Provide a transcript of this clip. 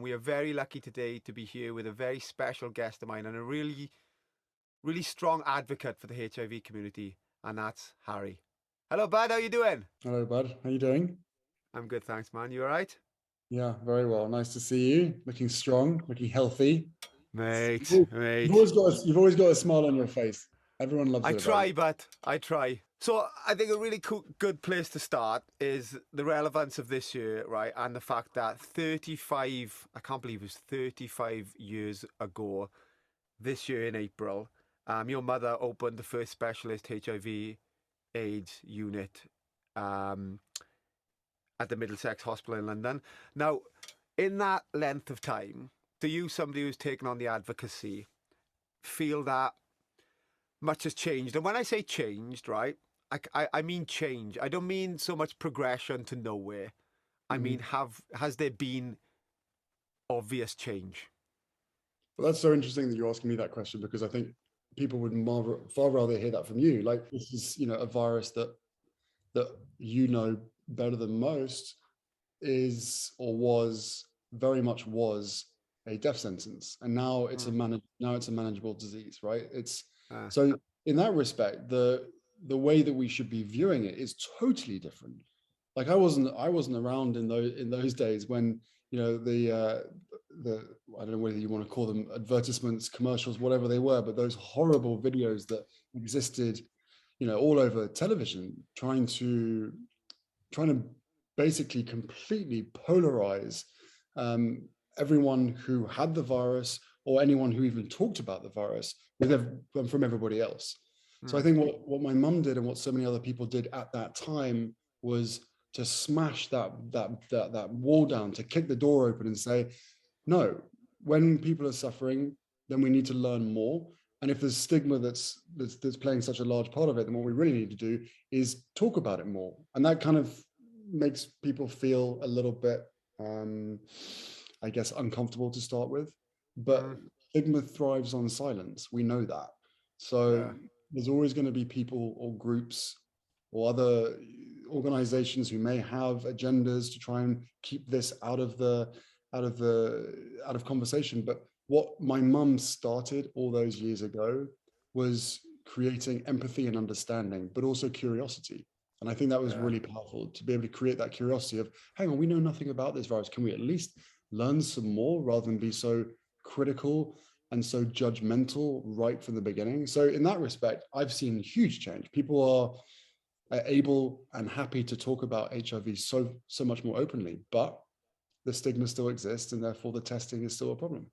We are very lucky today to be here with a very special guest of mine and a really, really strong advocate for the HIV community, and that's Harry. Hello, bud. How you doing? Hello, bud. How you doing? I'm good, thanks, man. You all right? Yeah, very well. Nice to see you. Looking strong, looking healthy. Mate, You've mate. always got a smile on your face. Everyone loves I it about you. try, but I try. So I think a really good place to start is the relevance of this year, right? And the fact that 35, I can't believe it was 35 years ago, this year in April, your mother opened the first specialist HIV/AIDS unit um, at the Middlesex Hospital in London. Now, in that length of time, do you, somebody who's taken on the advocacy, feel that much has changed? And when I say changed, right, I mean change. I don't mean so much progression to nowhere. I mean, Mhm. has there been obvious change? But that's so interesting that you're asking me that question because I think people would far rather hear that from you. Like this is, a virus that you know better than most is or was very much was a death sentence, and now Hmm. it's a manageable disease, right? It's Uh, so in that respect, the way that we should be viewing it is totally different. Like I wasn't around in those days when the I don't know whether you want to call them advertisements, commercials, whatever they were, but those horrible videos that existed, all over television, trying to basically completely polarize um, everyone who had the virus or anyone who even talked about the virus from everybody else. So I hmm. think what my mum did and what so many other people did at that time was to smash that wall down, to kick the door open and say, no, when people are suffering, then we need to learn more. And if there's stigma that's playing such a large part of it, then what we really need to do is talk about it more. And that kind of makes people feel a little bit, I guess, uncomfortable to start with. But Hmm. stigma thrives on silence. We know that. So Yeah. there's always going to be people or groups or other organizations who may have agendas to try and keep this out of conversation. But what my mum started all those years ago was creating empathy and understanding, but also curiosity. And I think that was Yeah. really powerful to be able to create that curiosity of, hang on, we know nothing about this virus. Can we at least learn some more rather than be so critical and so judgmental right from the beginning? So in that respect, I've seen huge change. People are able and happy to talk about HIV so much more openly, but the stigma still exists, and therefore the testing is still a problem.